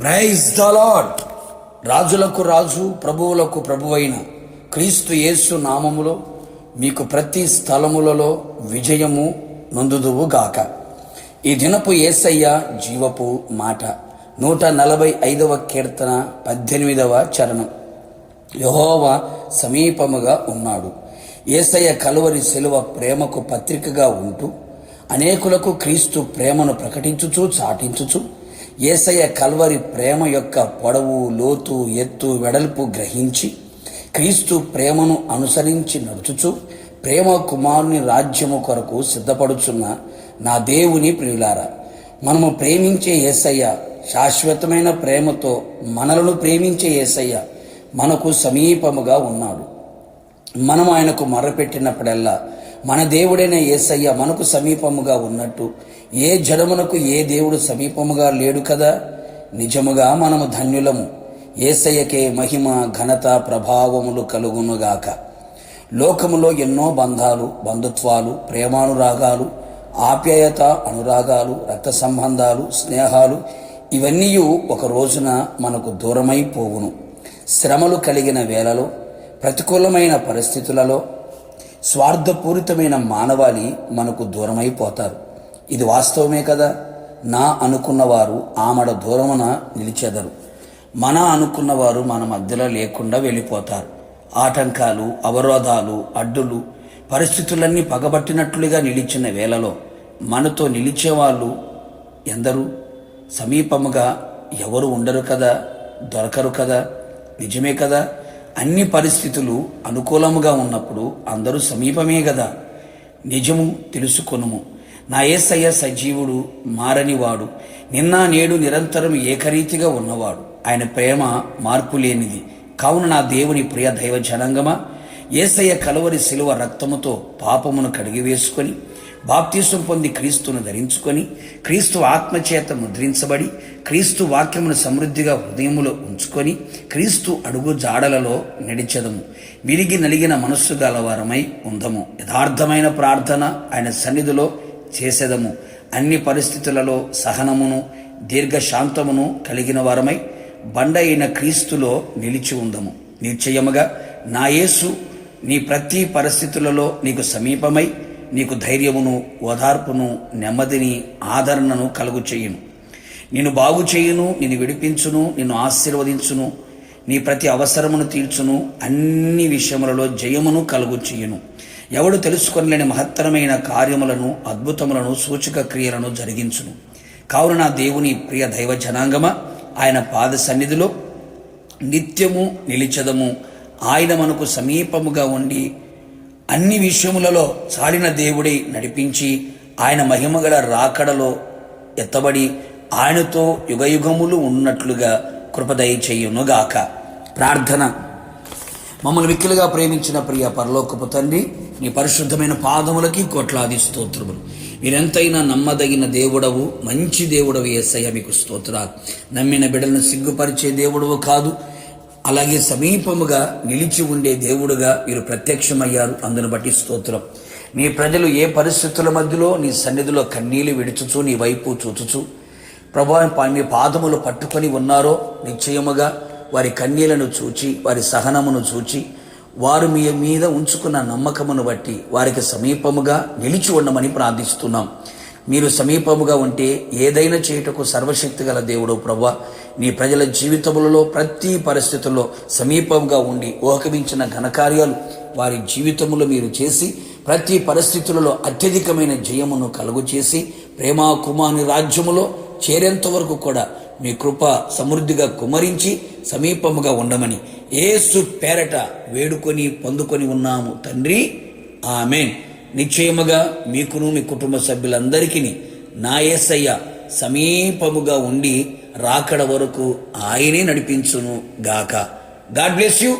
Praise the lord. రాజులకు రాజు, ప్రభువులకు ప్రభువైన క్రీస్తు యేసు నామములో మీకు ప్రతి స్థలములలో విజయము నొందుదువుగాక. ఈ దినపు యేసయ్య జీవపు మాట 145వ కీర్తన 18వ చరణం. యెహోవా సమీపముగా ఉన్నాడు. యేసయ్య కలువరి శిలువ ప్రేమకు పత్రికగా ఉంటూ అనేకులకు క్రీస్తు ప్రేమను ప్రకటించుచు చాటించుచు యేసయ్య కల్వరి ప్రేమ యొక్క పొడవు, లోతు, ఎత్తు, వెడల్పు గ్రహించి క్రీస్తు ప్రేమను అనుసరించి నడుచుచు ప్రేమ కుమారుని రాజ్యము కొరకు సిద్ధపడుచున్న నా దేవుని ప్రియులారా, మనము ప్రేమించే యేసయ్య, శాశ్వతమైన ప్రేమతో మనలను ప్రేమించే యేసయ్య మనకు సమీపముగా ఉన్నాడు. మనం ఆయనకు మొర్రపెట్టినప్పుడల్లా మన దేవుడైన యేసయ్య మనకు సమీపముగా ఉన్నట్టు ఏ జడమునకు ఏ దేవుడు సమీపముగా లేడు కదా. నిజముగా మనము ధన్యులము. యేసయ్యకే మహిమ, ఘనత, ప్రభావములు కలుగునుగాక. లోకములో ఎన్నో బంధాలు, బంధుత్వాలు, ప్రేమానురాగాలు, ఆప్యాయత, అనురాగాలు, రక్త సంబంధాలు, స్నేహాలు ఇవన్నీ ఒక రోజున మనకు దూరమైపోవును. శ్రమలు కలిగిన వేళలో, ప్రతికూలమైన పరిస్థితులలో స్వార్థపూరితమైన మానవాళి మనకు దూరమైపోతారు. ఇది వాస్తవమే కదా. నా అనుకున్నవారు ఆమడ దూరమున నిలిచెదరు. మన అనుకున్నవారు మన మధ్యలో లేకుండా వెళ్ళిపోతారు. ఆటంకాలు, అవరోధాలు, అడ్డులు, పరిస్థితులన్నీ పగబట్టినట్లుగా నిలిచిన వేళలో మనతో నిలిచేవాళ్ళు ఎందరు? సమీపముగా ఎవరు ఉండరు కదా, దొరకరు కదా. నిజమే కదా. అన్ని పరిస్థితులు అనుకూలముగా ఉన్నప్పుడు అందరూ సమీపమే కదా. నిజము తెలుసుకొనుము. నా యేసయ్య సజీవుడు, మారనివాడు, నిన్న నేడు నిరంతరం ఏకరీతిగా ఉన్నవాడు. ఆయన ప్రేమ మార్పు లేనిది. కావున నా దేవుని ప్రియ దైవ జనాంగమా, యేసయ్య కలువరి శిలువ రక్తముతో పాపమును కడిగివేసుకొని బాప్తీసం పొంది క్రీస్తును ధరించుకొని క్రీస్తు ఆత్మచేత ముద్రించబడి క్రీస్తు వాక్యమును సమృద్ధిగా హృదయములో ఉంచుకొని క్రీస్తు అడుగు జాడలలో నడిచెదము. విరిగి నలిగిన మనస్సు గలవారమై ఉందము. యథార్థమైన ప్రార్థన ఆయన సన్నిధిలో చేసేదము. అన్ని పరిస్థితులలో సహనమును, దీర్ఘశాంతమును కలిగిన వారమై బండ అయిన క్రీస్తులో నిలిచి ఉందము. నిశ్చయముగా నా యేసు నీ ప్రతి పరిస్థితులలో నీకు సమీపమై నీకు ధైర్యమును, ఓదార్పును, నెమ్మదిని, ఆదరణను కలుగు చేయును. నిన్ను బాగు చేయును, నిన్ను విడిపించును, నిన్ను ఆశీర్వదించును, నీ ప్రతి అవసరమును తీర్చును, అన్ని విషయములలో జయమును కలుగు చేయును. ఎవడు తెలుసుకొనలేని మహత్తరమైన కార్యములను, అద్భుతములను, సూచక క్రియలను జరిగించును. కావున నా దేవుని ప్రియ దైవ జనాంగమా, ఆయన పాద సన్నిధిలో నిత్యము నిలిచెదము. ఆయన మనకు సమీపముగా ఉండి అన్ని విషయములలో చాలిన దేవుడై నడిపించి ఆయన మహిమగల రాకడలో ఎత్తబడి ఆయనతో యుగయుగములు ఉన్నట్లుగా కృపదయ చేయునుగాక. ప్రార్థన. మమ్మల్ని మిక్కిలుగా ప్రేమించిన ప్రియ పరలోకపు తండ్రి, నీ పరిశుద్ధమైన పాదములకి కోట్లాది స్తోత్రములు. మీరెంతైనా నమ్మదగిన దేవుడవు, మంచి దేవుడవు యేసయ్య, మీకు స్తోత్రాలు. నమ్మిన బిడ్డలను సిగ్గుపరిచే దేవుడవు కాదు, అలాగే సమీపముగా నిలిచి ఉండే దేవుడుగా మీరు ప్రత్యక్షమయ్యారు. అందును బట్టి స్తోత్రం. నీ ప్రజలు ఏ పరిస్థితుల మధ్యలో నీ సన్నిధిలో కన్నీళ్లు విడుచుచు నీ వైపు చూచుచు ప్రభువా మీ పాదములు పట్టుకొని ఉన్నారో, నిశ్చయముగా వారి కన్నీళ్లను చూచి, వారి సహనమును చూచి, వారు మీ మీద ఉంచుకున్న నమ్మకమును బట్టి వారికి సమీపముగా నిలిచి ఉండమని ప్రార్థిస్తున్నాం. మీరు సమీపముగా ఉంటే ఏదైనా చేయుటకు సర్వశక్తి గల దేవుడు ప్రభువా, నీ ప్రజల జీవితములలో ప్రతి పరిస్థితుల్లో సమీపంగా ఉండి ఊహకమించిన ఘనకార్యాలు వారి జీవితములో మీరు చేసి ప్రతి పరిస్థితులలో అత్యధికమైన జయమును కలుగు చేసి ప్రేమా కుమారుని రాజ్యములో చేరేంత వరకు కూడా మీ కృప సమృద్ధిగా కుమరించి సమీపముగా ఉండమని యేసు పేరట వేడుకొని పొందుకొని ఉన్నాము తండ్రి, ఆమేన్. నిశ్చయముగా మీకును మీ కుటుంబ సభ్యులందరికీ నా యేసయ్య సమీపముగా ఉండి రాకడ వరకు ఆయనే నడిపించును గాక. God bless you.